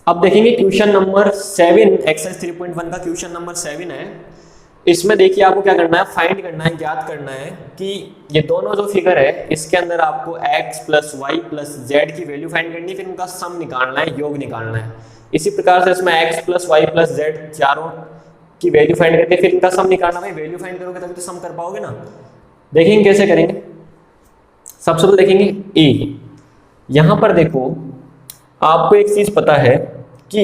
अब देखेंगे question number 7, exercise 3.1 का क्वेश्चन नंबर 7 है। इसमें देखिए आपको क्या करना है, फाइंड करना है, ज्ञात करना है कि ये दोनों जो फिगर है इसके अंदर आपको x plus Y plus Z की वैल्यू फाइंड करनी है, फिर उनका सम निकालना है, योग निकालना है। इसी प्रकार से इसमें x plus Y plus Z चारों की वैल्यू फाइंड करके फिर इनका सम निकालना। भाई वैल्यू फाइंड करोगे तभी तो सम कर पाओगे ना। देखेंगे कैसे करेंगे। सबसे पहले देखेंगे ए। यहां पर देखो आपको एक चीज पता है कि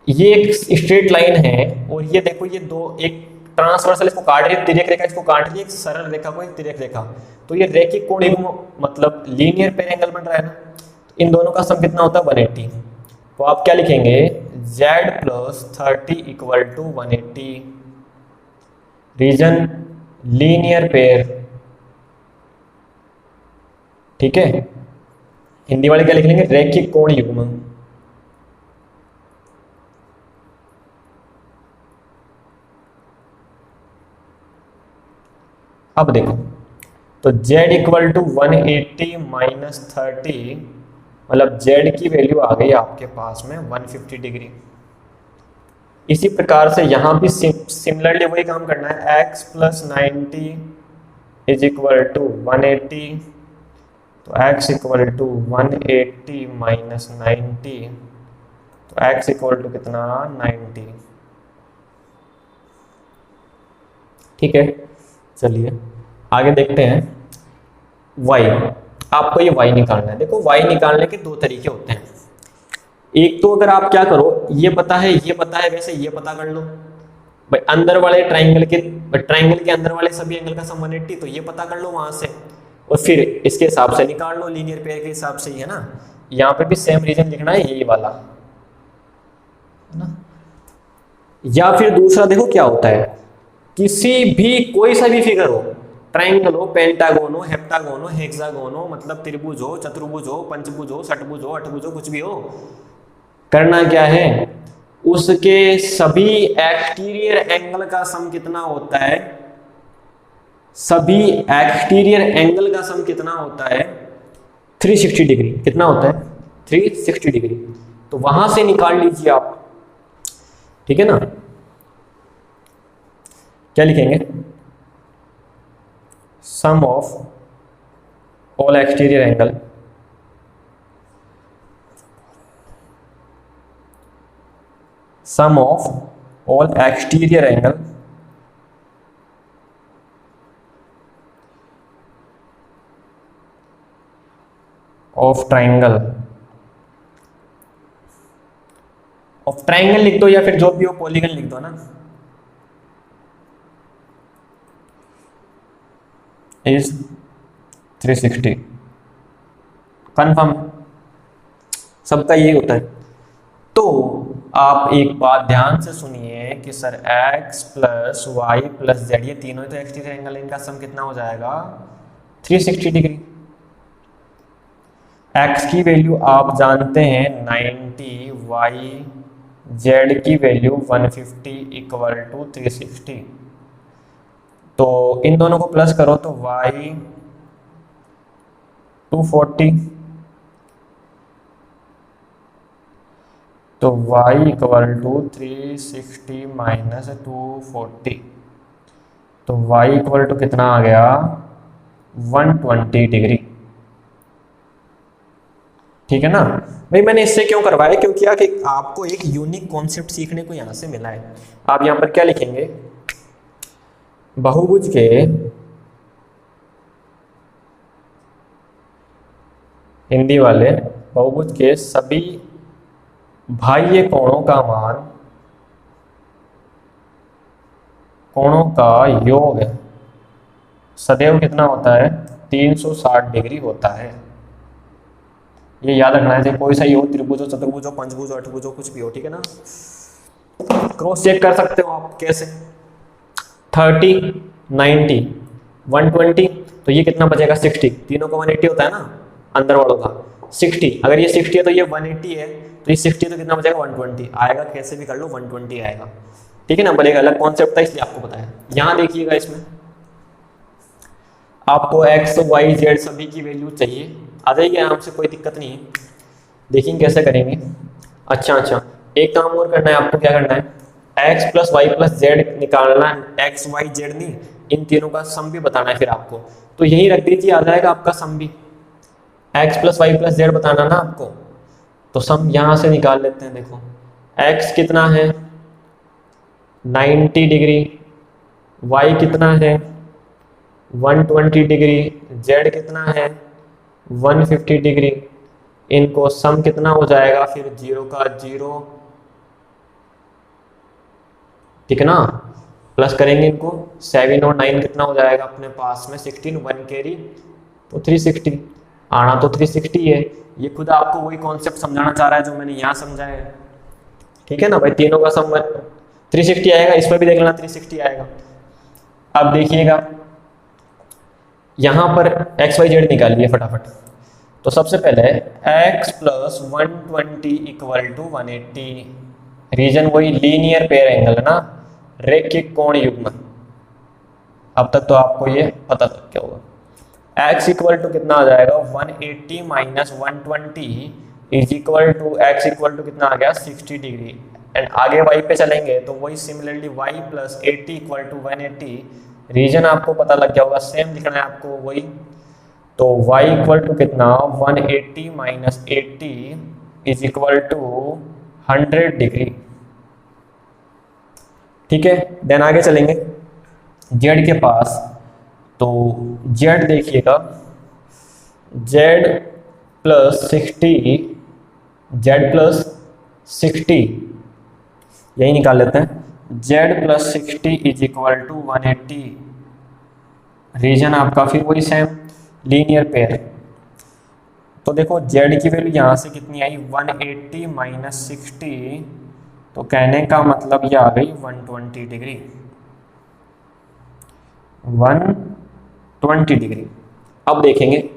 ये एक स्ट्रेट लाइन है और ये देखो ये दो, एक ट्रांसवर्सल इसको काट रही है, तिर्यक रेखा इसको काट रही है, एक सरल रेखा को एक तिर्यक रेखा, तो ये रैखिक कोण युग्म मतलब लीनियर पेयर एंगल बन रहा है ना। तो इन दोनों का सम कितना होता है 180। तो आप क्या लिखेंगे, z plus 30 equal to 180 reason linear pair. ठीक है, हिंदी वाले क्या लिख लेंगे, रैखिक कोण युग्म। अब देखो तो z इक्वल टू 180 माइनस 30 मतलब z की वैल्यू आ गई आपके पास में 150 डिग्री। इसी प्रकार से यहां भी सिमिलरली वही काम करना है, x plus 90 is equal to 180, तो x इक्वल टू 180 माइनस 90, तो x इक्वल टू कितना 90। ठीक है, चलिए आगे देखते हैं। y, आपको ये y निकालना है। देखो y निकालने के दो तरीके होते हैं। एक तो अगर आप क्या करो, ये पता है वैसे ये पता कर लो भाई, अंदर वाले ट्राइंगल के अंदर वाले सभी एंगल का सम 180, तो ये पता कर लो वहां से और फिर इसके हिसाब से निकाल लो, लीनियर पेयर के हिसाब से ही है ना। यहाँ पे भी सेम रीजन लिखना है, यही वाला है ना। या फिर दूसरा देखो क्या होता है, किसी भी कोई सा भी फिगर हो, ट्राइंगल हो, पेंटागोन हो, हेप्टागोन हो, हेक्सागोन हो, मतलब त्रिभुज हो, चतुर्भुज हो, पंचभुज हो, षटभुज हो, अठभुज हो, कुछ भी हो, करना क्या है, उसके सभी एक्सटीरियर एंगल का सम कितना होता है, सभी एक्सटीरियर एंगल का सम कितना होता है 360 डिग्री। कितना होता है 360 डिग्री। तो वहां से निकाल लीजिए आप। ठीक है ना, क्या लिखेंगे, sum of all exterior angle sum of all exterior angle of triangle लिख दो या फिर जो भी हो पॉलीगन लिख दो ना, is 360। कंफर्म, सबका यही होता है। तो आप एक बात ध्यान से सुनिए कि sir x plus Y plus Z ये तीनों तो एक्सटीरियर एंगल, इनका सम कितना हो जाएगा 360 डिग्री। x की वैल्यू आप जानते हैं 90, y z की वैल्यू 150 इक्वल टू 360। तो इन दोनों को प्लस करो तो y 240, तो y इक्वल टू 360 माइनस 240, तो y इक्वल टू कितना आ गया 120 डिग्री। ठीक है ना भाई, मैंने इससे क्यों करवाया, क्योंकि आपको एक यूनिक कॉन्सेप्ट सीखने को यहां से मिला है। आप यहां पर क्या लिखेंगे, बहुभुज के हिंदी वाले बहुभुज के सभी बाह्य कोणों का मान, कोणों का योग सदैव कितना होता है 360 डिग्री होता है। ये याद रखना है, कोई सा ही हो, त्रिभुज हो, चतुर्भुज हो, पंचभुज हो, अठभुज हो, कुछ भी हो। ठीक है ना, क्रॉस चेक कर सकते हो आप कैसे, 30, 90, 120, तो ये कितना बचेगा 60, तीनों का 180 होता है ना, अंदर वालों का 60। अगर ये 60 है तो ये 180 है, तो ये 60 तो कितना बचेगा 120 आएगा, कैसे भी कर लो 120 आएगा। ठीक है ना, बड़े अलग कॉन्सेप्ट था इसलिए आपको बताया। यहां देखिएगा, इसमें आपको x, y, z सभी की वैल्यू चाहिए, आ जाएगी आराम से, कोई दिक्कत नहीं है। देखिए कैसे करेंगे, अच्छा अच्छा, एक काम और करना है आपको, क्या करना है, X plus Y plus Z निकालना है, एक्स वाई जेड नहीं, इन तीनों का सम भी बताना है फिर आपको। तो यही रख दीजिए, आ जाएगा आपका सम भी, X plus Y plus Z बताना ना आपको, तो सम यहाँ से निकाल लेते हैं। देखो एक्स कितना है 90 डिग्री, वाई कितना है 120 डिग्री, जेड कितना है 150 डिग्री, इनको सम कितना हो जाएगा फिर, जीरो का जीरो, ठीक है ना, प्लस करेंगे इनको, 7 और 9 कितना हो जाएगा अपने पास में 16, 1 कैरी तो 360, आना तो 360 है। ये खुद आपको वही कॉन्सेप्ट समझाना चाह रहा है जो मैंने यहाँ समझाया है, ठीक है ना भाई, तीनों का सम 360 आएगा, इस पर भी देख लेना 360 आएगा। अब देखिएगा यहां पर एक्स वाई जेड निकालिए फटाफट। तो सबसे पहले x plus 120 equal to 180, reason वही लीनियर पेयर एंगल है ना, रैखिक कोण युग्म। अब तक तो आपको ये पता लग गया होगा। x इक्वल टू कितना आ जाएगा 180 minus 120 is equal to x equal to कितना आ गया 60 डिग्री। एंड आगे y पे चलेंगे तो वही similarly y plus 80 equal to 180, reason आपको पता लग गया होगा, सेम लिखना है आपको वही। तो y इक्वल टू कितना 180 minus 80 is equal to 100 degree, ठीक है। देन आगे चलेंगे z के पास, तो z देखिएगा z प्लस 60, z प्लस 60 यही निकाल लेते हैं, z plus 60 is equal to 180, reason आपका फिर वही सेम लीनियर पेयर। तो देखो z की वैल्यू यहाँ से कितनी आई 180 माइनस 60, तो कहने का मतलब ये आ गई 120 डिग्री, 120 डिग्री। अब देखेंगे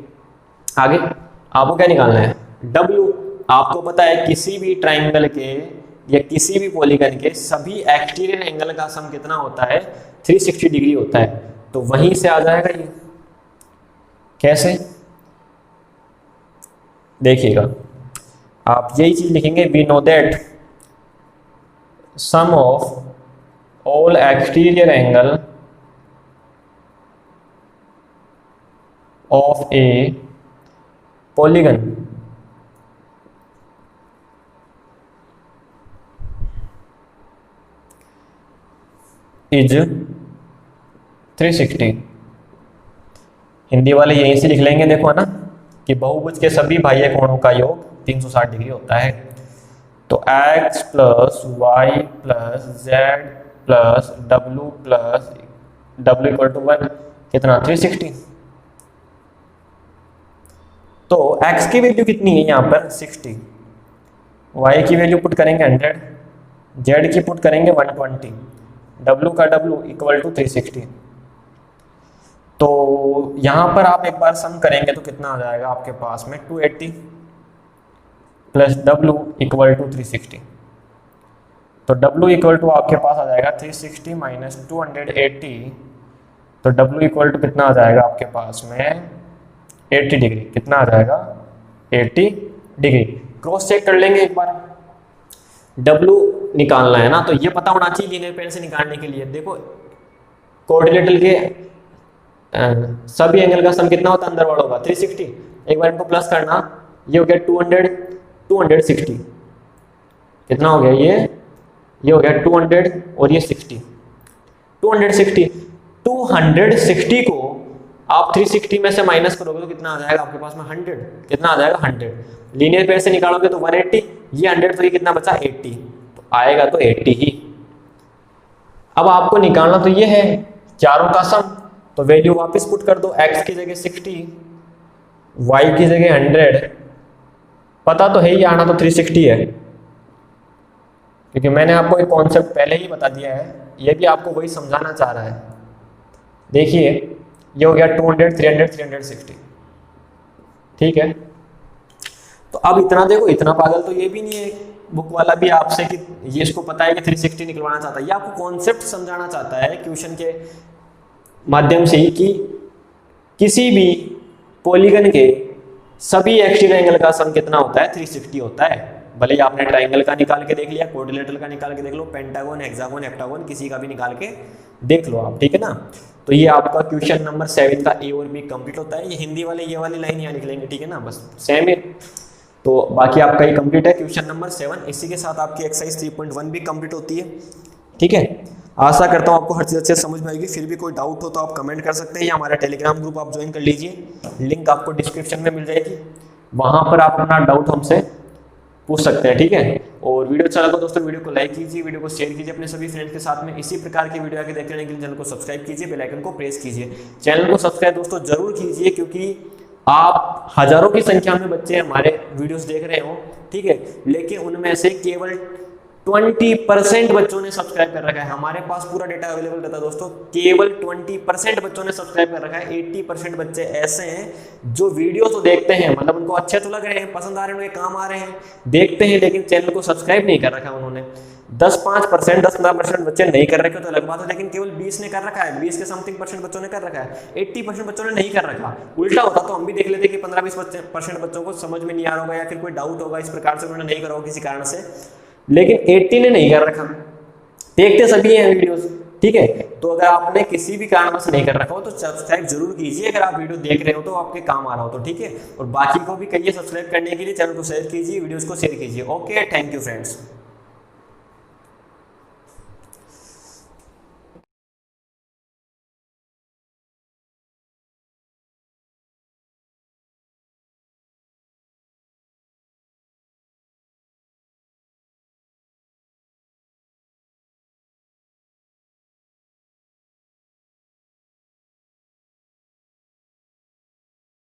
आगे आपको क्या निकालना है, W। आपको पता है किसी भी ट्राइंगल के या किसी भी पॉलीगन के सभी एक्सटीरियर एंगल का सम कितना होता है 360 डिग्री होता है, तो वहीं से आ जाएगा ये। कैसे देखिएगा, आप यही चीज लिखेंगे, we know that sum of all exterior angle of a polygon is 360। Hindi वाले यहीं से लिख लेंगे, देखो है ना, कि बहुभुज के सभी बाह्य कोणों का योग 360 डिग्री होता है। तो x plus Y plus Z plus W plus W equal to 1 कितना 360। तो x की वैल्यू कितनी है यहाँ पर 60, y की वैल्यू पुट करेंगे 100, z की पुट करेंगे 120, w का w इक्वल टू 360। तो यहाँ पर आप एक बार सम करेंगे तो कितना आ जाएगा आपके पास में 280 प्लस w इक्वल टू 360। तो w इक्वल टू आपके पास आ जाएगा 360 माइनस 280, तो w इक्वल टू कितना आ जाएगा आपके पास में 80 डिग्री। कितना आ जाएगा 80 डिग्री। क्रॉस चेक कर लेंगे एक बार, w निकालना है ना, तो ये पता होना चाहिए लीनियर पेयर से निकालने के लिए। देखो कोऑर्डिनेटर के सभी एंगल का सम कितना होता है अंदर वालों का 360, एक बार इनको प्लस करना, ये हो गया 200 260, कितना हो गया ये हो गया 200 और ये 60 260 को आप 360 में से माइनस करोगे तो कितना आ जाएगा आपके पास में 100, कितना आ जाएगा 100। लीनियर पेयर से निकालोगे तो 180, ये 100 तो ये कितना बचा 80, तो आएगा तो 80 ही। अब आपको निकालना तो ये है चारों का सम, तो वैल्यू वापस पुट कर दो, x की जगह 60, y की जगह 100, पता तो है ही आना तो 360 है, क्योंकि मैंने आपको एक कॉन्सेप्ट पहले ही बता दिया है, ये भी आपको वही समझाना चाह रहा है। देखिए ये हो गया 200 300 360, ठीक है। तो अब इतना देखो, इतना पागल तो ये भी नहीं है बुक वाला भी आपसे कि ये इसको पता है कि 360 निकलवाना चाहता है, ये आपको कॉन्सेप्ट समझाना चाहता है क्वेश्चन के माध्यम से ही कि किसी भी पॉलीगन के सभी एक्सटीरियर एंगल का सम कितना होता है 360 होता है। भले ही आपने ट्राइंगल का निकाल के देख लिया, क्वाड्रिलेटरल का निकाल के देख लो, पेंटागन, हेक्सागन, हेप्टागन, किसी का भी निकाल के देख लो आप, ठीक है ना। तो ये आपका क्वेश्चन नंबर 7 का ए और बी कंप्लीट होता है। ये हिंदी वाले ये वाली लाइन यहाँ निकलेंगे, ठीक है ना, बस सेम है। तो बाकी आपका ये कंप्लीट है क्वेश्चन नंबर 7। इसी के साथ आपकी एक्सरसाइज 3.1 भी कंप्लीट होती है, ठीक है। आशा करता हूँ आपको हर चीज़ अच्छे से समझ में आएगी। फिर भी कोई डाउट हो तो आप कमेंट कर सकते हैं, या हमारा टेलीग्राम ग्रुप आप ज्वाइन कर लीजिए, लिंक आपको डिस्क्रिप्शन में मिल जाएगी, वहाँ पर आप अपना डाउट हमसे पूछ सकते हैं, ठीक है। और वीडियो अच्छा लगा दोस्तों, वीडियो को लाइक कीजिए, वीडियो को शेयर कीजिए अपने सभी फ्रेंड्स के साथ में। इसी प्रकार की वीडियो आगे देखते रहने के लिए चैनल को सब्सक्राइब कीजिए, बेल आइकन को प्रेस कीजिए। चैनल को सब्सक्राइब दोस्तों जरूर कीजिए, क्योंकि आप हजारों की संख्या में बच्चे हमारे वीडियोस देख रहे हो, ठीक है, लेकिन उनमें से केवल 20% बच्चों ने सब्सक्राइब कर रखा है। हमारे पास पूरा डेटा अवेलेबल रहता है दोस्तों, केवल 20% बच्चों ने सब्सक्राइब कर रखा है। 80% बच्चे ऐसे हैं जो वीडियो तो देखते हैं, मतलब उनको अच्छे तो लग रहे हैं, पसंद आ रहे हैं, उनके काम आ रहे हैं, देखते हैं, लेकिन चैनल को सब्सक्राइब नहीं कर रखा है उन्होंने। 10-15% बच्चे नहीं कर रखे तो अलग बात है, लेकिन केवल 20 ने कर रखा है, 20 के समथिंग परसेंट बच्चों ने कर रखा है, 80% बच्चों ने नहीं कर रखा। उल्टा होता तो हम भी देख लेते कि 15-20% बच्चों को समझ में नहीं आ रहा होगा, या फिर कोई डाउट होगा इस प्रकार से उन्होंने नहीं करा होगा किसी कारण से, लेकिन 80 ने नहीं कर रखा। देखते सभी हैं वीडियोस, ठीक है। तो अगर आपने किसी भी कारण से नहीं कर रखा हो तो सब्सक्राइब जरूर कीजिए, अगर आप वीडियो देख रहे हो तो आपके काम आ रहा हो तो, ठीक है। और बाकी को भी कहिए सब्सक्राइब करने के लिए, चैनल को शेयर कीजिए, वीडियोस को शेयर कीजिए। Okay, thank you friends.